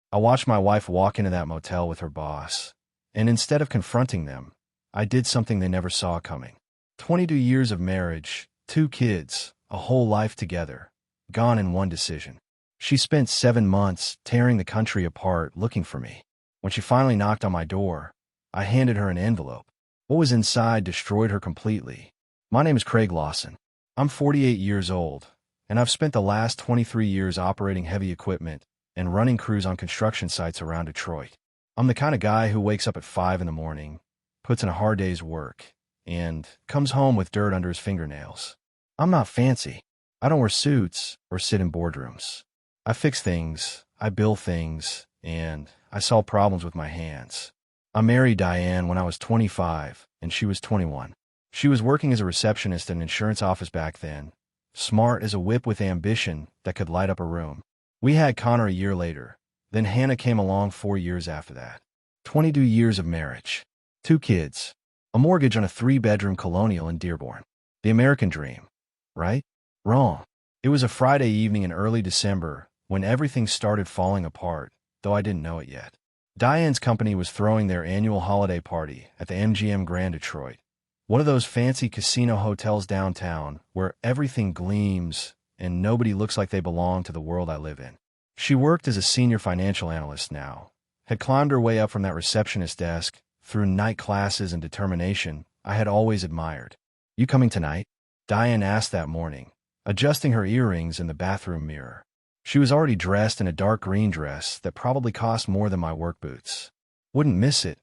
I watched my wife walk into that motel with her boss, and instead of confronting them, I did something they never saw coming. 22 years of marriage, 2 kids, a whole life together, gone in one decision. She spent 7 months tearing the country apart looking for me. When she finally knocked on my door, I handed her an envelope. What was inside destroyed her completely. My name is Craig Lawson. I'm 48 years old, and I've spent the last 23 years operating heavy equipment and running crews on construction sites around Detroit. I'm the kind of guy who wakes up at 5 in the morning, puts in a hard day's work, and comes home with dirt under his fingernails. I'm not fancy. I don't wear suits or sit in boardrooms. I fix things, I build things, and I solve problems with my hands. I married Diane when I was 25, and she was 21. She was working as a receptionist in an insurance office back then, smart as a whip with ambition that could light up a room. We had Connor a year later. Then Hannah came along 4 years after that. 22 years of marriage. 2 kids. A mortgage on a 3-bedroom colonial in Dearborn. The American dream. Right? Wrong. It was a Friday evening in early December when everything started falling apart, though I didn't know it yet. Diane's company was throwing their annual holiday party at the MGM Grand Detroit, one of those fancy casino hotels downtown where everything gleams and nobody looks like they belong to the world I live in. She worked as a senior financial analyst now, had climbed her way up from that receptionist desk through night classes and determination I had always admired. "You coming tonight?" Diane asked that morning, adjusting her earrings in the bathroom mirror. She was already dressed in a dark green dress that probably cost more than my work boots. "Wouldn't miss it,"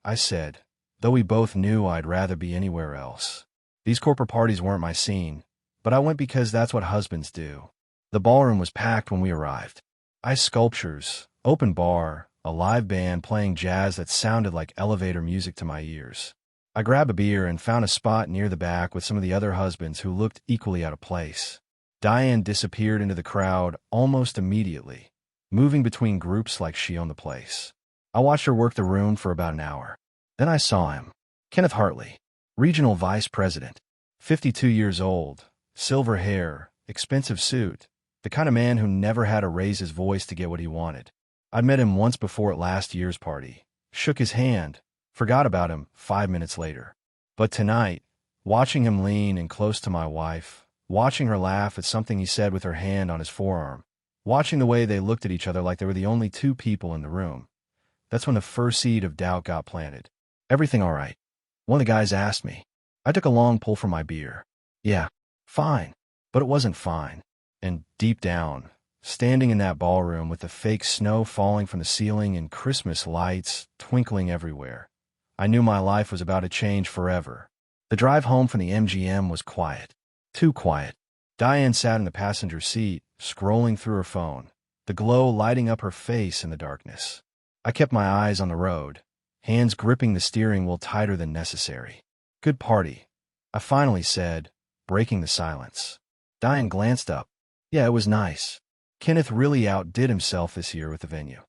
I said, though we both knew I'd rather be anywhere else. These corporate parties weren't my scene, but I went because that's what husbands do. The ballroom was packed when we arrived. Ice sculptures, open bar, a live band playing jazz that sounded like elevator music to my ears. I grabbed a beer and found a spot near the back with some of the other husbands who looked equally out of place. Diane disappeared into the crowd almost immediately, moving between groups like she owned the place. I watched her work the room for about an hour. Then I saw him. Kenneth Hartley, regional vice president, 52 years old, silver hair, expensive suit, the kind of man who never had to raise his voice to get what he wanted. I'd met him once before at last year's party, shook his hand, forgot about him 5 minutes later. But tonight, watching him lean in close to my wife, watching her laugh at something he said with her hand on his forearm, watching the way they looked at each other like they were the only 2 people in the room, that's when the first seed of doubt got planted. "Everything all right?" one of the guys asked me. I took a long pull from my beer. "Yeah, fine." But it wasn't fine. And deep down, standing in that ballroom with the fake snow falling from the ceiling and Christmas lights twinkling everywhere, I knew my life was about to change forever. The drive home from the MGM was quiet. Too quiet. Diane sat in the passenger seat, scrolling through her phone, the glow lighting up her face in the darkness. I kept my eyes on the road, hands gripping the steering wheel tighter than necessary. "Good party," I finally said, breaking the silence. Diane glanced up. "Yeah, it was nice. Kenneth really outdid himself this year with the venue."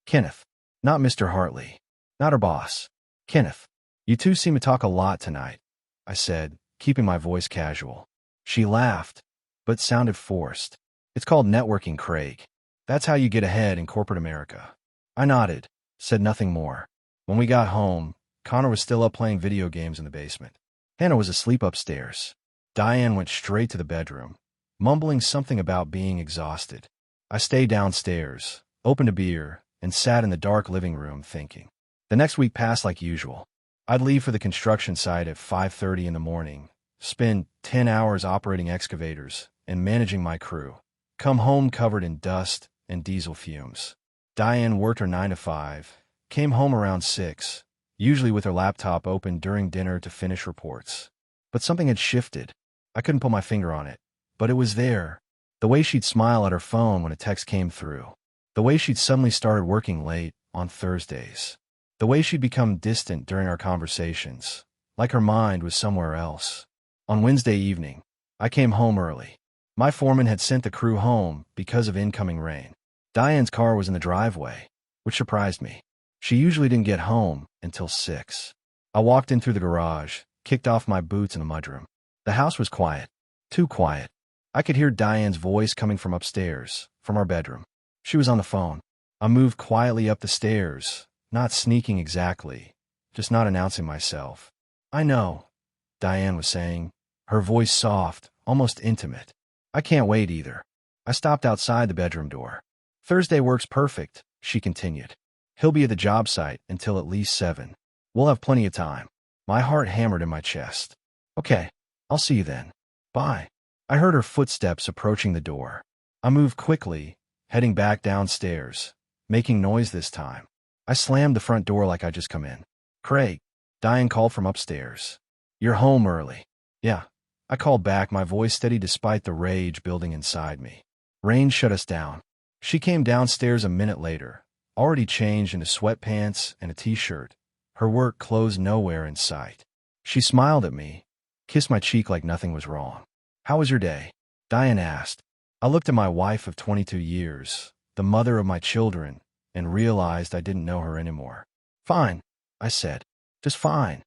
"Kenneth, not Mr. Hartley, not her boss. Kenneth, you two seem to talk a lot tonight," I said, keeping my voice casual. She laughed, but sounded forced. "It's called networking, Craig. That's how you get ahead in corporate America." I nodded, said nothing more. When we got home, Connor was still up playing video games in the basement. Hannah was asleep upstairs. Diane went straight to the bedroom, mumbling something about being exhausted. I stayed downstairs, opened a beer, and sat in the dark living room thinking. The next week passed like usual. I'd leave for the construction site at 5:30 in the morning, spend 10 hours operating excavators and managing my crew, come home covered in dust and diesel fumes. Diane worked her 9 to 5, came home around 6, usually with her laptop open during dinner to finish reports. But something had shifted. I couldn't put my finger on it, but it was there. The way she'd smile at her phone when a text came through. The way she'd suddenly started working late on Thursdays. The way she'd become distant during our conversations, like her mind was somewhere else. On Wednesday evening, I came home early. My foreman had sent the crew home because of incoming rain. Diane's car was in the driveway, which surprised me. She usually didn't get home until 6. I walked in through the garage, kicked off my boots in the mudroom. The house was quiet. Too quiet. I could hear Diane's voice coming from upstairs, from our bedroom. She was on the phone. I moved quietly up the stairs, not sneaking exactly, just not announcing myself. "I know," Diane was saying, her voice soft, almost intimate. "I can't wait either." I stopped outside the bedroom door. "Thursday works perfect," she continued. "He'll be at the job site until at least 7. We'll have plenty of time." My heart hammered in my chest. "Okay, I'll see you then. Bye." I heard her footsteps approaching the door. I moved quickly, heading back downstairs, making noise this time. I slammed the front door like I'd just come in. "Craig," Diane called from upstairs. "You're home early." "Yeah," I called back, my voice steady despite the rage building inside me. Rain shut us down. She came downstairs a minute later, already changed into sweatpants and a t-shirt, her work clothes nowhere in sight. She smiled at me, kissed my cheek like nothing was wrong. "How was your day?" Diane asked. I looked at my wife of 22 years, the mother of my children, and realized I didn't know her anymore. "Fine," I said. "Just fine."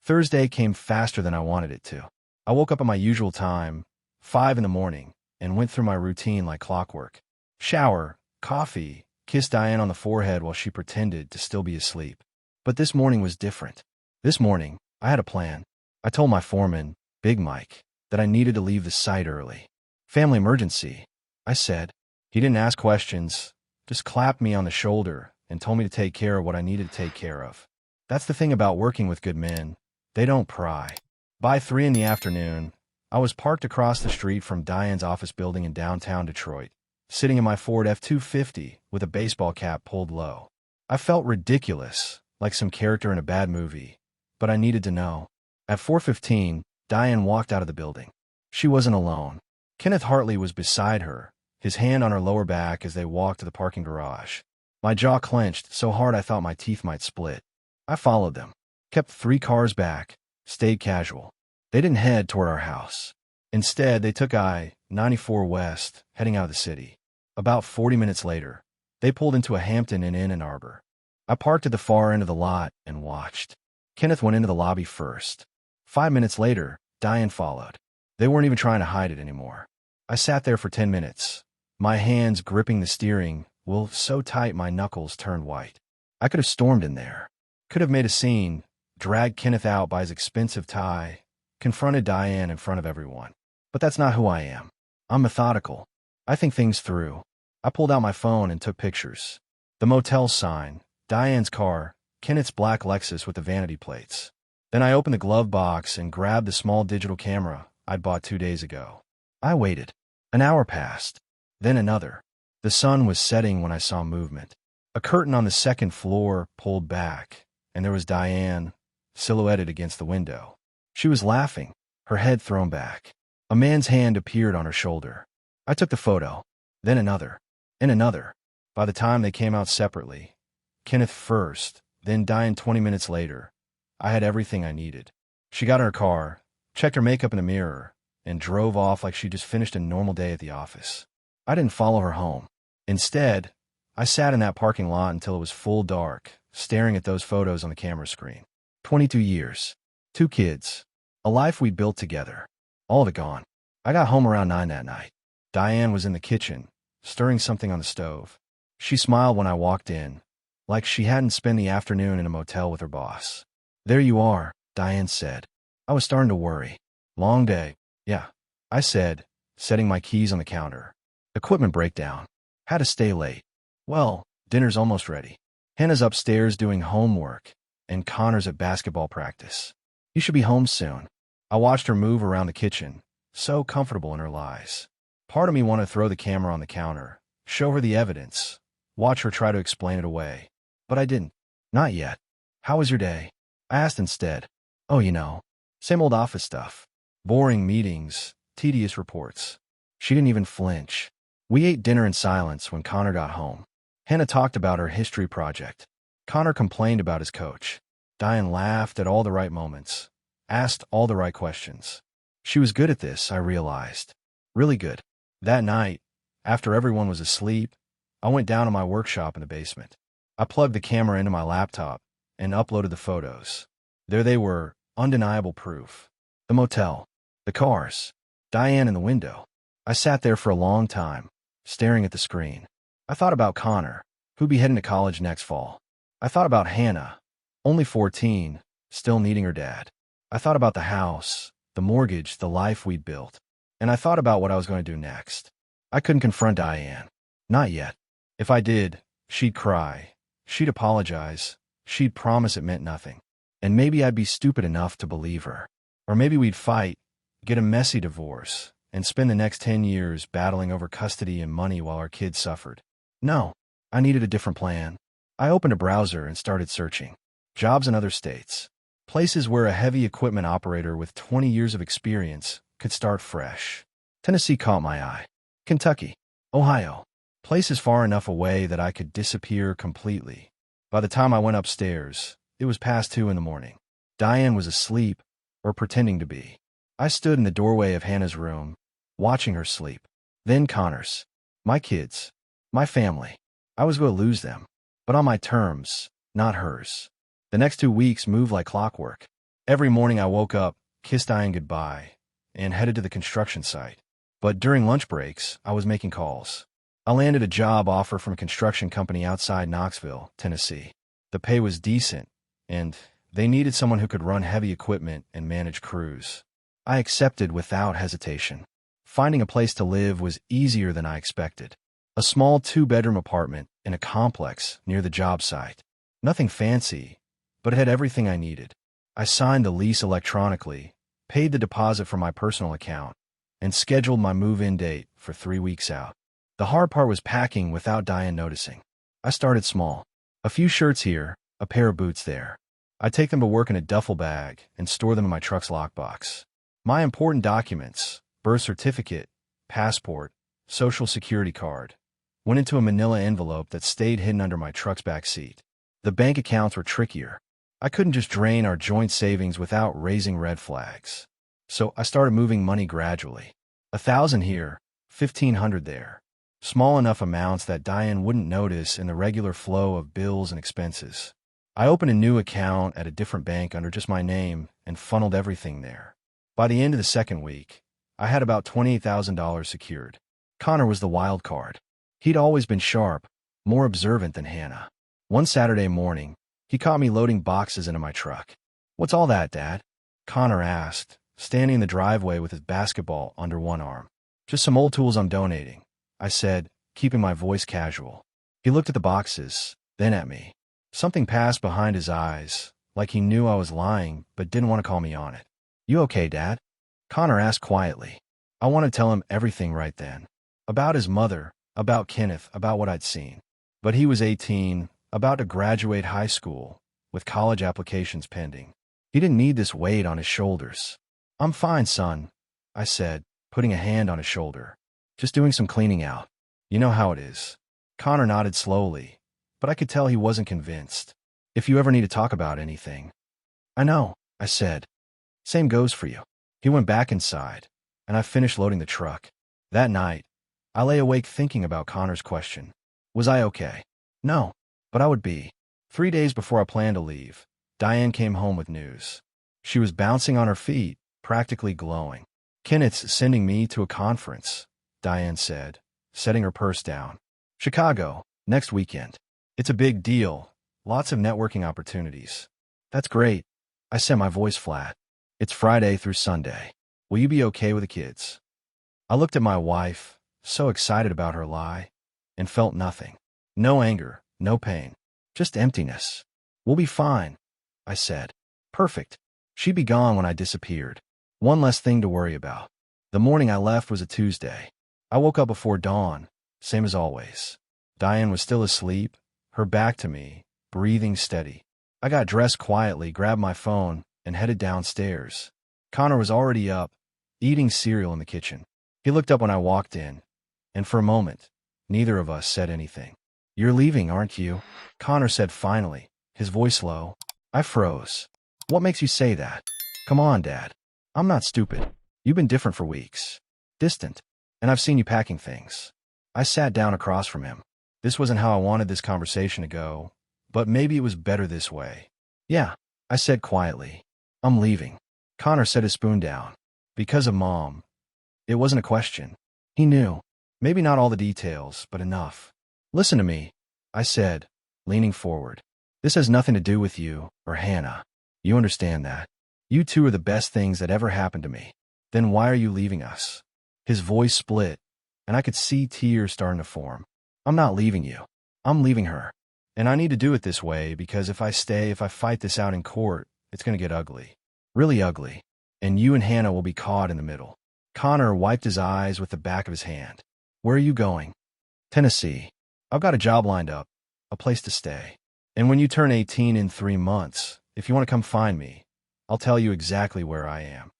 Thursday came faster than I wanted it to. I woke up at my usual time, 5 in the morning, and went through my routine like clockwork. Shower, coffee, kissed Diane on the forehead while she pretended to still be asleep. But this morning was different. This morning, I had a plan. I told my foreman, Big Mike, that I needed to leave the site early. "Family emergency," I said. He didn't ask questions, just clapped me on the shoulder and told me to take care of what I needed to take care of. That's the thing about working with good men. They don't pry. By 3 in the afternoon, I was parked across the street from Diane's office building in downtown Detroit, sitting in my Ford F-250 with a baseball cap pulled low. I felt ridiculous, like some character in a bad movie, but I needed to know. At 4:15, Diane walked out of the building. She wasn't alone. Kenneth Hartley was beside her, his hand on her lower back as they walked to the parking garage. My jaw clenched so hard I thought my teeth might split. I followed them, kept 3 cars back, stayed casual. They didn't head toward our house. Instead, they took I-94 west, heading out of the city. About 40 minutes later, they pulled into a Hampton Inn in Ann Arbor. I parked at the far end of the lot and watched. Kenneth went into the lobby first. 5 minutes later, Diane followed. They weren't even trying to hide it anymore. I sat there for 10 minutes, my hands gripping the steering wheel so tight my knuckles turned white. I could have stormed in there, could have made a scene, dragged Kenneth out by his expensive tie, confronted Diane in front of everyone. But that's not who I am. I'm methodical. I think things through. I pulled out my phone and took pictures. The motel sign, Diane's car, Kenneth's black Lexus with the vanity plates. Then I opened the glove box and grabbed the small digital camera I'd bought 2 days ago. I waited. An hour passed. Then another. The sun was setting when I saw movement. A curtain on the second floor pulled back, and there was Diane, silhouetted against the window. She was laughing, her head thrown back. A man's hand appeared on her shoulder. I took the photo. Then another. And another. By the time they came out separately, Kenneth first, then Diane 20 minutes later, I had everything I needed. She got in her car, checked her makeup in the mirror, and drove off like she just finished a normal day at the office. I didn't follow her home. Instead, I sat in that parking lot until it was full dark, staring at those photos on the camera screen. 22 years. 2 kids. A life we built together. All of it gone. I got home around 9 that night. Diane was in the kitchen, stirring something on the stove. She smiled when I walked in, like she hadn't spent the afternoon in a motel with her boss. "There you are," Diane said. I was starting to worry. "Long day." "Yeah," I said, setting my keys on the counter. "Equipment breakdown. Had to stay late." "Well, dinner's almost ready. Hannah's upstairs doing homework, and Connor's at basketball practice. You should be home soon." I watched her move around the kitchen, so comfortable in her lies. Part of me wanted to throw the camera on the counter, show her the evidence, watch her try to explain it away. But I didn't. Not yet. "How was your day?" I asked instead. "Oh, you know, same old office stuff. Boring meetings, tedious reports." She didn't even flinch. We ate dinner in silence when Connor got home. Hannah talked about her history project. Connor complained about his coach. Diane laughed at all the right moments, asked all the right questions. She was good at this, I realized. Really good. That night, after everyone was asleep, I went down to my workshop in the basement. I plugged the camera into my laptop and uploaded the photos. There they were, undeniable proof. The motel, the cars, Diane in the window. I sat there for a long time, staring at the screen. I thought about Connor, who'd be heading to college next fall. I thought about Hannah, only 14, still needing her dad. I thought about the house, the mortgage, the life we'd built. And I thought about what I was going to do next. I couldn't confront Diane. Not yet. If I did, she'd cry. She'd apologize. She'd promise it meant nothing. And maybe I'd be stupid enough to believe her. Or maybe we'd fight, get a messy divorce, and spend the next 10 years battling over custody and money while our kids suffered. No, I needed a different plan. I opened a browser and started searching. Jobs in other states. Places where a heavy equipment operator with 20 years of experience could start fresh. Tennessee caught my eye. Kentucky. Ohio. Places far enough away that I could disappear completely. By the time I went upstairs, it was past 2 in the morning. Diane was asleep, or pretending to be. I stood in the doorway of Hannah's room, watching her sleep. Then Connor's. My kids. My family. I was going to lose them. But on my terms, not hers. The next 2 weeks moved like clockwork. Every morning I woke up, kissed Diane goodbye, and headed to the construction site. But during lunch breaks, I was making calls. I landed a job offer from a construction company outside Knoxville, Tennessee. The pay was decent, and they needed someone who could run heavy equipment and manage crews. I accepted without hesitation. Finding a place to live was easier than I expected. A small 2-bedroom apartment in a complex near the job site. Nothing fancy, but it had everything I needed. I signed the lease electronically, paid the deposit from my personal account, and scheduled my move-in date for 3 weeks out. The hard part was packing without Diane noticing. I started small. A few shirts here, a pair of boots there. I take them to work in a duffel bag and store them in my truck's lockbox. My important documents, birth certificate, passport, social security card, went into a manila envelope that stayed hidden under my truck's back seat. The bank accounts were trickier. I couldn't just drain our joint savings without raising red flags. So I started moving money gradually. 1,000 here, 1,500 there. Small enough amounts that Diane wouldn't notice in the regular flow of bills and expenses. I opened a new account at a different bank under just my name and funneled everything there. By the end of the second week, I had about $28,000 secured. Connor was the wild card. He'd always been sharp, more observant than Hannah. One Saturday morning, he caught me loading boxes into my truck. "What's all that, Dad?" Connor asked, standing in the driveway with his basketball under one arm. "Just some old tools I'm donating," I said, keeping my voice casual. He looked at the boxes, then at me. Something passed behind his eyes, like he knew I was lying but didn't want to call me on it. "You okay, Dad?" Connor asked quietly. I wanted to tell him everything right then. About his mother, about Kenneth, about what I'd seen. But he was 18, about to graduate high school, with college applications pending. He didn't need this weight on his shoulders. "I'm fine, son," I said, putting a hand on his shoulder. "Just doing some cleaning out. You know how it is." Connor nodded slowly, but I could tell he wasn't convinced. "If you ever need to talk about anything." "I know," I said. "Same goes for you." He went back inside, and I finished loading the truck. That night, I lay awake thinking about Connor's question. Was I okay? No, but I would be. 3 days before I planned to leave, Diane came home with news. She was bouncing on her feet, practically glowing. "Kenneth's sending me to a conference," Diane said, setting her purse down. "Chicago, next weekend. It's a big deal, lots of networking opportunities." "That's great." I set my voice flat. "It's Friday through Sunday. Will you be okay with the kids?" I looked at my wife, so excited about her lie, and felt nothing. No anger, no pain, just emptiness. "We'll be fine," I said. Perfect. She'd be gone when I disappeared. One less thing to worry about. The morning I left was a Tuesday. I woke up before dawn, same as always. Diane was still asleep, her back to me, breathing steady. I got dressed quietly, grabbed my phone, and headed downstairs. Connor was already up, eating cereal in the kitchen. He looked up when I walked in, and for a moment, neither of us said anything. "You're leaving, aren't you?" Connor said finally, his voice low. I froze. "What makes you say that?" "Come on, Dad. I'm not stupid. You've been different for weeks. Distant. And I've seen you packing things." I sat down across from him. This wasn't how I wanted this conversation to go, but maybe it was better this way. "Yeah," I said quietly. "I'm leaving." Connor set his spoon down. Because of Mom. It wasn't a question. He knew. Maybe not all the details, but enough. "Listen to me," I said, leaning forward. This has nothing to do with you or Hannah. You understand that. You two are the best things that ever happened to me. Then why are you leaving us? His voice split, and I could see tears starting to form. I'm not leaving you. I'm leaving her. And I need to do it this way because if I fight this out in court, it's going to get ugly. Really ugly. And you and Hannah will be caught in the middle. Connor wiped his eyes with the back of his hand. Where are you going? Tennessee. I've got a job lined up, a place to stay. And when you turn 18 in 3 months, if you want to come find me, I'll tell you exactly where I am.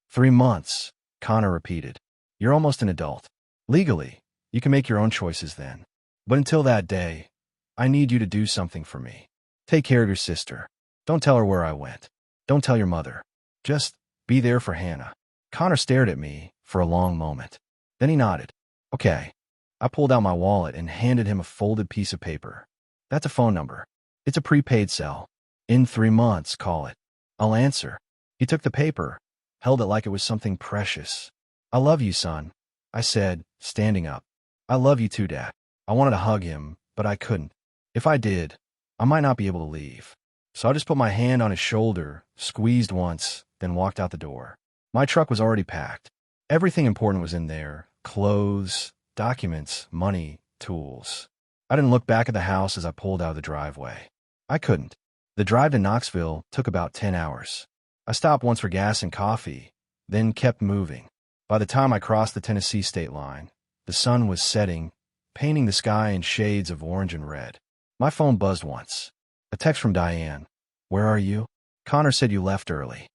3 months, Connor repeated. You're almost an adult. Legally, you can make your own choices then. But until that day, I need you to do something for me. Take care of your sister. Don't tell her where I went. Don't tell your mother. Just be there for Hannah. Connor stared at me for a long moment. Then he nodded. Okay. I pulled out my wallet and handed him a folded piece of paper. That's a phone number. It's a prepaid cell. In 3 months, call it. I'll answer. He took the paper, held it like it was something precious. I love you, son, I said, standing up. I love you too, Dad. I wanted to hug him, but I couldn't. If I did, I might not be able to leave. So I just put my hand on his shoulder, squeezed once, then walked out the door. My truck was already packed. Everything important was in there. Clothes, documents, money, tools. I didn't look back at the house as I pulled out of the driveway. I couldn't. The drive to Knoxville took about 10 hours. I stopped once for gas and coffee, then kept moving. By the time I crossed the Tennessee state line, the sun was setting, painting the sky in shades of orange and red. My phone buzzed once. A text from Diane. Where are you? Connor said you left early.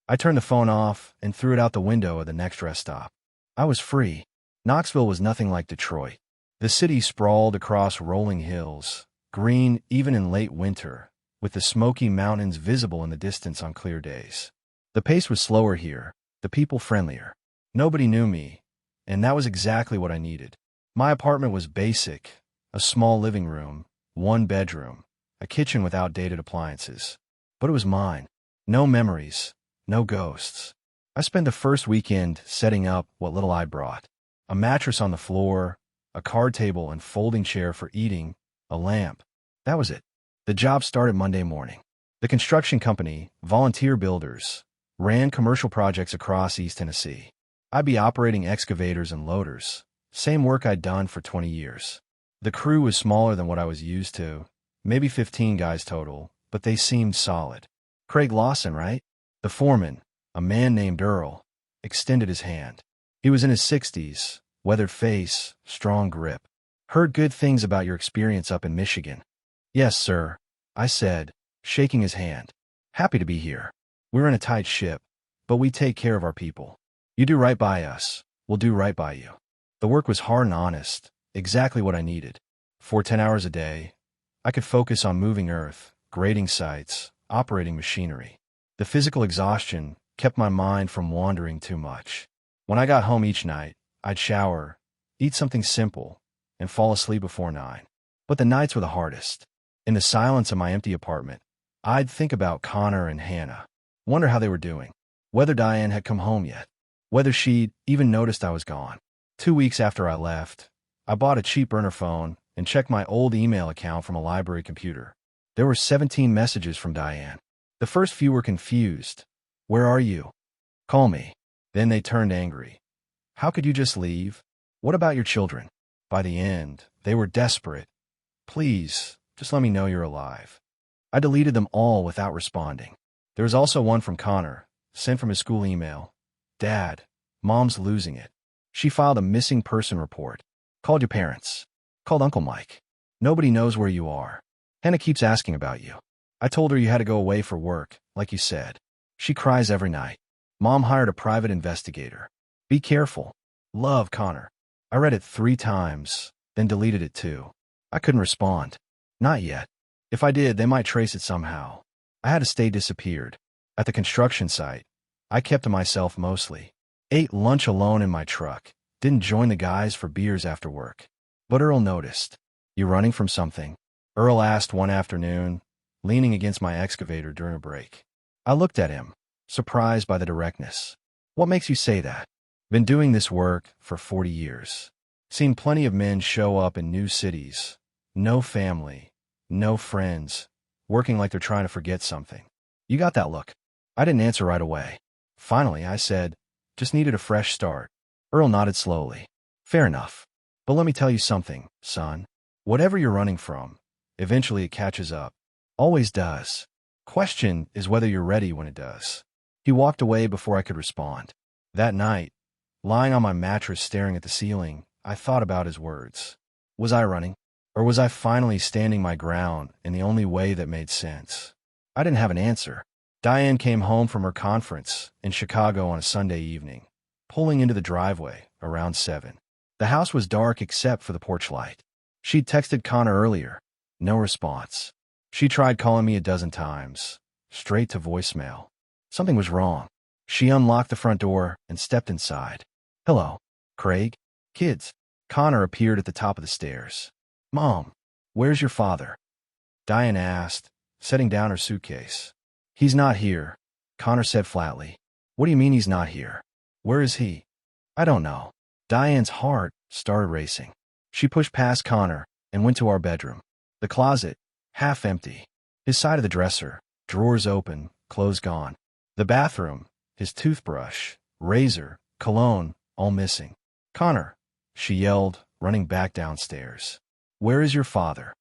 I turned the phone off and threw it out the window at the next rest stop. I was free. Knoxville was nothing like Detroit. The city sprawled across rolling hills, green even in late winter, with the Smoky Mountains visible in the distance on clear days. The pace was slower here, the people friendlier. Nobody knew me, and that was exactly what I needed. My apartment was basic, a small living room, 1 bedroom, a kitchen with outdated appliances. But it was mine. No memories, no ghosts. I spent the first weekend setting up what little I brought. A mattress on the floor, a card table and folding chair for eating, a lamp. That was it. The job started Monday morning. The construction company, Volunteer Builders, ran commercial projects across East Tennessee. I'd be operating excavators and loaders, same work I'd done for 20 years. The crew was smaller than what I was used to, maybe 15 guys total, but they seemed solid. Craig Lawson, right? The foreman, a man named Earl, extended his hand. He was in his 60s, weathered face, strong grip. Heard good things about your experience up in Michigan. Yes, sir, I said, shaking his hand. Happy to be here. We're in a tight ship, but we take care of our people. You do right by us, we'll do right by you. The work was hard and honest, exactly what I needed. For 10 hours a day, I could focus on moving earth, grading sites, operating machinery. The physical exhaustion kept my mind from wandering too much. When I got home each night, I'd shower, eat something simple, and fall asleep before 9. But the nights were the hardest. In the silence of my empty apartment, I'd think about Connor and Hannah, wonder how they were doing, whether Diane had come home yet, whether she'd even noticed I was gone. 2 weeks after I left, I bought a cheap burner phone and checked my old email account from a library computer. There were 17 messages from Diane. The first few were confused. Where are you? Call me. Then they turned angry. How could you just leave? What about your children? By the end, they were desperate. Please, just let me know you're alive. I deleted them all without responding. There was also one from Connor, sent from his school email. Dad, Mom's losing it. She filed a missing person report. Called your parents. Called Uncle Mike. Nobody knows where you are. Hannah keeps asking about you. I told her you had to go away for work, like you said. She cries every night. Mom hired a private investigator. Be careful. Love, Connor. I read it 3 times, then deleted it too. I couldn't respond. Not yet. If I did, they might trace it somehow. I had to stay disappeared. At the construction site, I kept to myself mostly. Ate lunch alone in my truck. Didn't join the guys for beers after work. But Earl noticed. You running from something? Earl asked one afternoon, leaning against my excavator during a break. I looked at him, surprised by the directness. What makes you say that? Been doing this work for 40 years. Seen plenty of men show up in new cities, No family. No friends. Working like they're trying to forget something. You got that look. I didn't answer right away. Finally, I said, just needed a fresh start. Earl nodded slowly. Fair enough. But let me tell you something, son. Whatever you're running from, eventually it catches up. Always does. Question is whether you're ready when it does. He walked away before I could respond. That night, lying on my mattress staring at the ceiling, I thought about his words. Was I running? Or was I finally standing my ground in the only way that made sense? I didn't have an answer. Diane came home from her conference in Chicago on a Sunday evening, pulling into the driveway around 7. The house was dark except for the porch light. She'd texted Connor earlier. No response. She tried calling me a dozen times, straight to voicemail. Something was wrong. She unlocked the front door and stepped inside. Hello, Craig? Kids. Connor appeared at the top of the stairs. Mom, where's your father? Diane asked, setting down her suitcase. He's not here, Connor said flatly. What do you mean he's not here? Where is he? I don't know. Diane's heart started racing. She pushed past Connor and went to our bedroom. The closet, half empty. His side of the dresser, drawers open, clothes gone. The bathroom, his toothbrush, razor, cologne, all missing. Connor, she yelled, running back downstairs. Where is your father?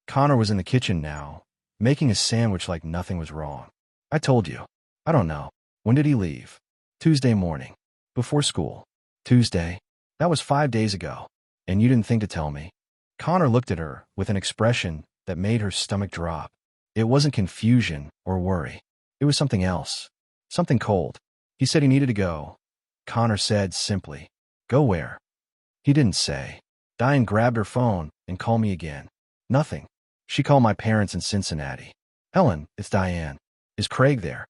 Connor was in the kitchen now, making a sandwich like nothing was wrong. I told you. I don't know. When did he leave? Tuesday morning. Before school. Tuesday? That was 5 days ago. And you didn't think to tell me? Connor looked at her with an expression that made her stomach drop. It wasn't confusion or worry. It was something else. Something cold. He said he needed to go. Connor said simply. Go where? He didn't say. Diane grabbed her phone and called me again. Nothing. She called my parents in Cincinnati. Helen, it's Diane. Is Craig there?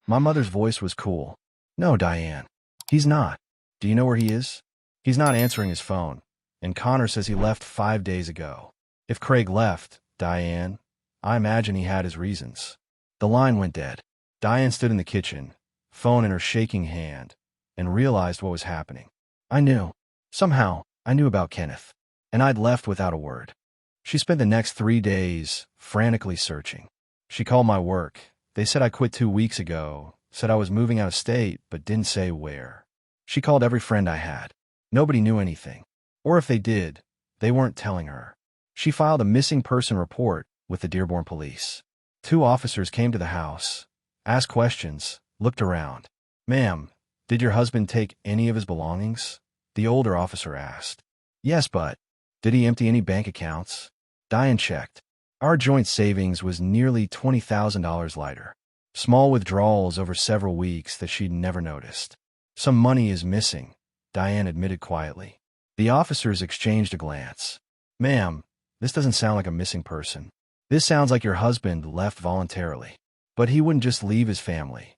My mother's voice was cool. No, Diane. He's not. Do you know where he is? He's not answering his phone. And Connor says he left 5 days ago. If Craig left, Diane, I imagine he had his reasons. The line went dead. Diane stood in the kitchen, phone in her shaking hand, and realized what was happening. I knew. Somehow, I knew about Kenneth. And I'd left without a word. She spent the next 3 days frantically searching. She called my work. They said I quit 2 weeks ago, said I was moving out of state, but didn't say where. She called every friend I had. Nobody knew anything. Or if they did, they weren't telling her. She filed a missing person report with the Dearborn police. 2 officers came to the house, asked questions, looked around. Ma'am, did your husband take any of his belongings? The older officer asked. Yes, but did he empty any bank accounts? Diane checked. Our joint savings was nearly $20,000 lighter. Small withdrawals over several weeks that she'd never noticed. Some money is missing, Diane admitted quietly. The officers exchanged a glance. Ma'am, this doesn't sound like a missing person. This sounds like your husband left voluntarily. But he wouldn't just leave his family.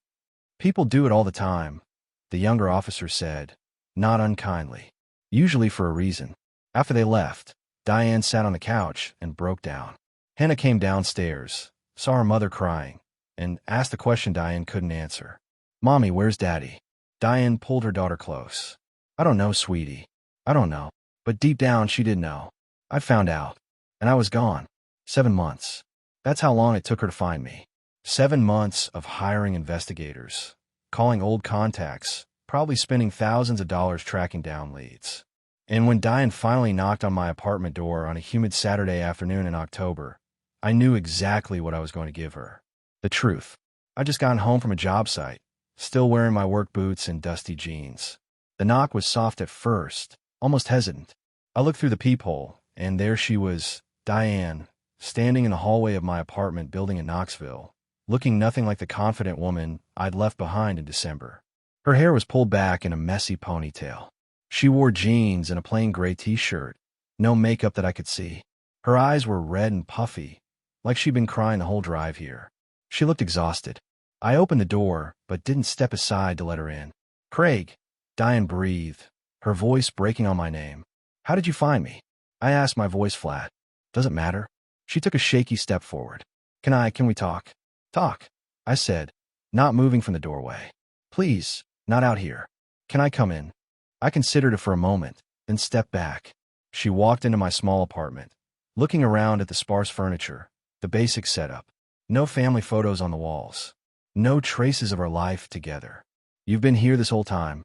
People do it all the time, the younger officer said, not unkindly. Usually for a reason. After they left, Diane sat on the couch and broke down. Hannah came downstairs, saw her mother crying, and asked a question Diane couldn't answer. Mommy, where's Daddy? Diane pulled her daughter close. I don't know, sweetie. I don't know. But deep down, she did know. I found out. And I was gone. 7 months. That's how long it took her to find me. 7 months of hiring investigators, calling old contacts, probably spending thousands of dollars tracking down leads. And when Diane finally knocked on my apartment door on a humid Saturday afternoon in October, I knew exactly what I was going to give her. The truth. I'd just gotten home from a job site, still wearing my work boots and dusty jeans. The knock was soft at first, almost hesitant. I looked through the peephole, and there she was, Diane, standing in the hallway of my apartment building in Knoxville, looking nothing like the confident woman I'd left behind in December. Her hair was pulled back in a messy ponytail. She wore jeans and a plain gray t-shirt, no makeup that I could see. Her eyes were red and puffy, like she'd been crying the whole drive here. She looked exhausted. I opened the door, but didn't step aside to let her in. Craig, Diane breathed, her voice breaking on my name. How did you find me? I asked, my voice flat. Does it matter? She took a shaky step forward. Can we talk? Talk, I said, not moving from the doorway. Please, not out here. Can I come in? I considered it for a moment, then stepped back. She walked into my small apartment, looking around at the sparse furniture, the basic setup. No family photos on the walls. No traces of our life together. "You've been here this whole time?"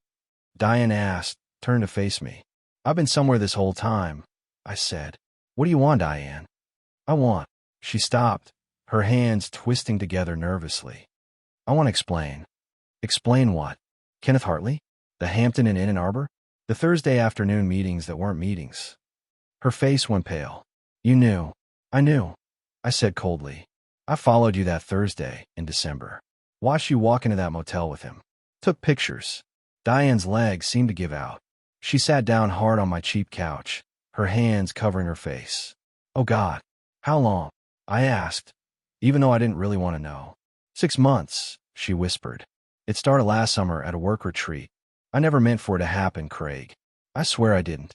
Diane asked, turned to face me. "I've been somewhere this whole time," I said. "What do you want, Diane?" "I want—" She stopped, her hands twisting together nervously. "I want to explain." "Explain what?" "Kenneth Hartley? The Hampton Inn in Ann Arbor? The Thursday afternoon meetings that weren't meetings." Her face went pale. "You knew." "I knew," I said coldly. "I followed you that Thursday in December. Watched you walk into that motel with him. Took pictures." Diane's legs seemed to give out. She sat down hard on my cheap couch, her hands covering her face. "Oh God, how long?" I asked, even though I didn't really want to know. 6 months, she whispered. "It started last summer at a work retreat. I never meant for it to happen, Craig. I swear I didn't."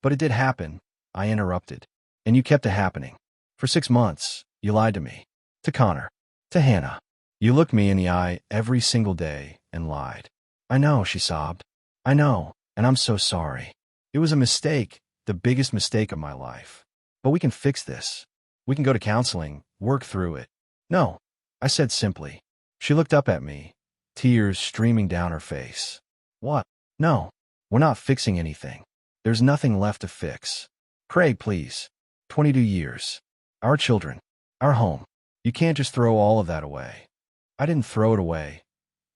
"But it did happen," I interrupted. "And you kept it happening. For 6 months, you lied to me. To Connor. To Hannah. You looked me in the eye every single day and lied." "I know," she sobbed. "I know, and I'm so sorry. It was a mistake, the biggest mistake of my life. But we can fix this. We can go to counseling, work through it." "No," I said simply. She looked up at me, tears streaming down her face. "What?" "No, we're not fixing anything. There's nothing left to fix. Craig, please. 22 years. Our children. Our home. You can't just throw all of that away." "I didn't throw it away,"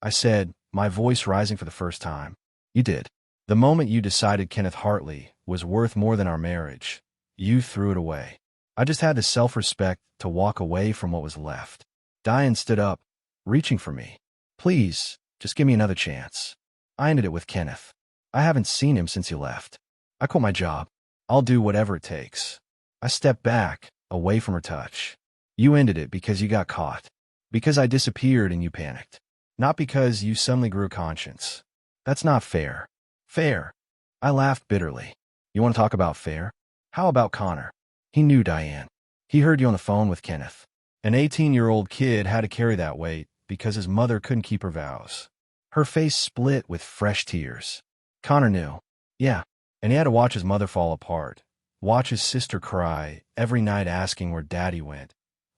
I said, my voice rising for the first time. "You did. The moment you decided Kenneth Hartley was worth more than our marriage, you threw it away. I just had the self-respect to walk away from what was left." Diane stood up, reaching for me. "Please, just give me another chance. I ended it with Kenneth. I haven't seen him since he left. I quit my job. I'll do whatever it takes." I stepped back, away from her touch. "You ended it because you got caught. Because I disappeared and you panicked. Not because you suddenly grew a conscience. That's not fair." "Fair?" I laughed bitterly. "You want to talk about fair? How about Connor? He knew, Diane. He heard you on the phone with Kenneth. An 18-year-old kid had to carry that weight because his mother couldn't keep her vows." Her face split with fresh tears. "Connor knew. Yeah, and he had to watch his mother fall apart. Watch his sister cry every night asking where Daddy went.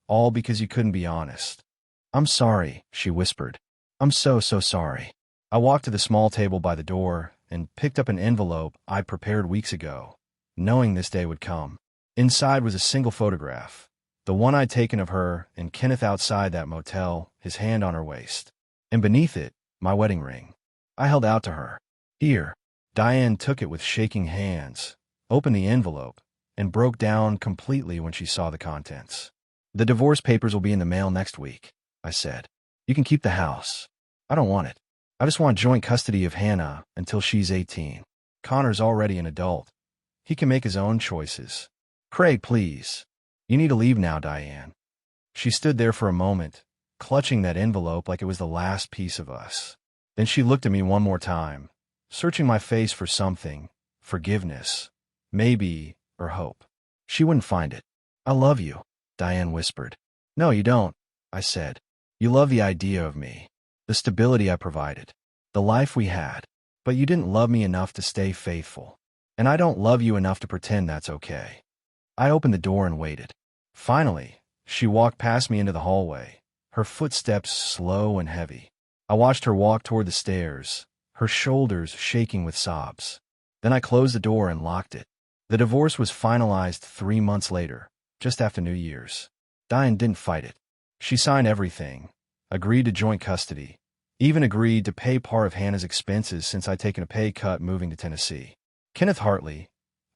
All because you couldn't be honest." "I'm sorry," she whispered. "I'm so sorry." I walked to the small table by the door and picked up an envelope I'd prepared weeks ago, knowing this day would come. Inside was a single photograph, the one I'd taken of her and Kenneth outside that motel, his hand on her waist. And beneath it, my wedding ring. I held out to her. "Here." Diane took it with shaking hands, opened the envelope, and broke down completely when she saw the contents. "The divorce papers will be in the mail next week," I said. "You can keep the house." "I don't want it. I just want joint custody of Hannah until she's 18. Connor's already an adult. He can make his own choices." "Craig, please. You need to leave now, Diane." She stood there for a moment, clutching that envelope like it was the last piece of us. Then she looked at me one more time, searching my face for something, forgiveness, maybe, or hope. She wouldn't find it. "I love you," Diane whispered. "No, you don't," I said. "You love the idea of me, the stability I provided, the life we had, but you didn't love me enough to stay faithful. And I don't love you enough to pretend that's okay." I opened the door and waited. Finally, she walked past me into the hallway, her footsteps slow and heavy. I watched her walk toward the stairs, her shoulders shaking with sobs. Then I closed the door and locked it. The divorce was finalized 3 months later, just after New Year's. Diane didn't fight it. She signed everything, agreed to joint custody, even agreed to pay part of Hannah's expenses since I'd taken a pay cut moving to Tennessee. Kenneth Hartley,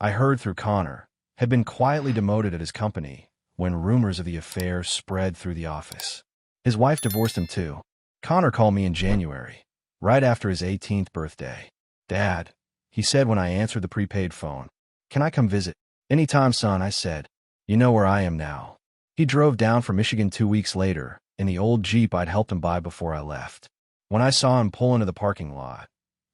I heard through Connor, had been quietly demoted at his company when rumors of the affair spread through the office. His wife divorced him too. Connor called me in January, right after his 18th birthday. "Dad," he said when I answered the prepaid phone, "can I come visit?" "Anytime, son," I said. "You know where I am now." He drove down from Michigan 2 weeks later in the old Jeep I'd helped him buy before I left. When I saw him pull into the parking lot,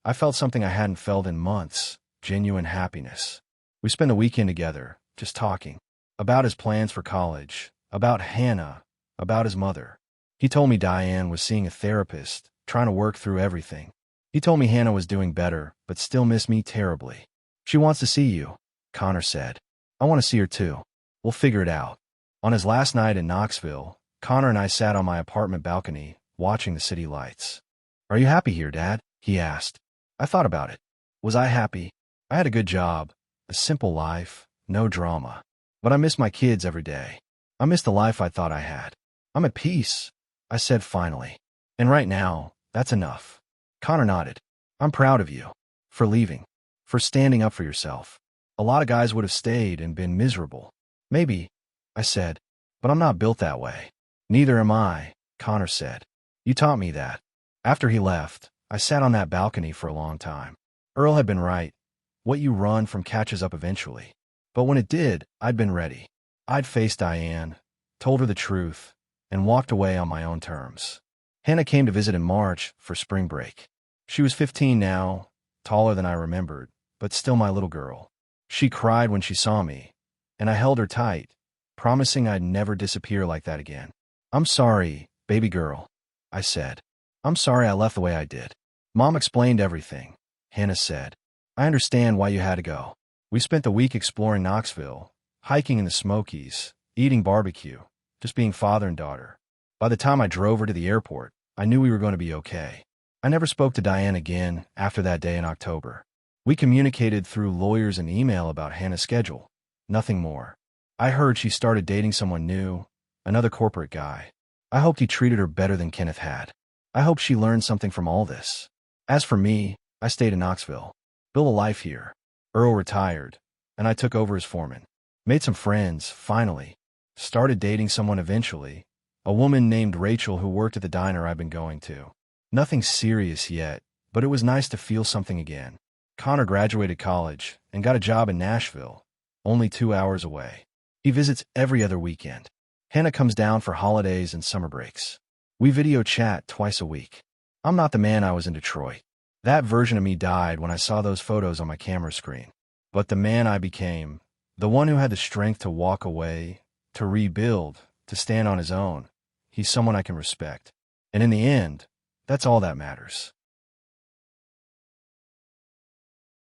I felt something I hadn't felt in months, genuine happiness. We spent a weekend together, just talking. About his plans for college, about Hannah, about his mother. He told me Diane was seeing a therapist, trying to work through everything. He told me Hannah was doing better, but still missed me terribly. "She wants to see you," Connor said. "I want to see her too." We'll figure it out. On his last night in Knoxville, Connor and I sat on my apartment balcony, watching the city lights. "Are you happy here, Dad?" he asked. I thought about it. Was I happy? I had a good job, a simple life, no drama. But I miss my kids every day. I miss the life I thought I had. "I'm at peace," I said finally. "And right now, that's enough." Connor nodded. "I'm proud of you. For leaving. For standing up for yourself. A lot of guys would have stayed and been miserable." "Maybe," I said, "but I'm not built that way." "Neither am I," Connor said. "You taught me that." After he left, I sat on that balcony for a long time. Earl had been right. What you run from catches up eventually. But when it did, I'd been ready. I'd faced Diane, told her the truth, and walked away on my own terms. Hannah came to visit in March for spring break. She was 15 now, taller than I remembered, but still my little girl. She cried when she saw me, and I held her tight, promising I'd never disappear like that again. "I'm sorry, baby girl," I said. "I'm sorry I left the way I did." "Mom explained everything," Hannah said. "I understand why you had to go." We spent the week exploring Knoxville, hiking in the Smokies, eating barbecue, just being father and daughter. By the time I drove her to the airport, I knew we were going to be okay. I never spoke to Diane again after that day in October. We communicated through lawyers and email about Hannah's schedule. Nothing more. I heard she started dating someone new, another corporate guy. I hoped he treated her better than Kenneth had. I hoped she learned something from all this. As for me, I stayed in Knoxville. Built a life here. Earl retired, and I took over as foreman. Made some friends, finally. Started dating someone eventually, a woman named Rachel who worked at the diner I've been going to. Nothing serious yet, but it was nice to feel something again. Connor graduated college and got a job in Nashville, only 2 hours away. He visits every other weekend. Hannah comes down for holidays and summer breaks. We video chat twice a week. I'm not the man I was in Detroit. That version of me died when I saw those photos on my camera screen. But the man I became, the one who had the strength to walk away, to rebuild, to stand on his own, he's someone I can respect. And in the end, that's all that matters.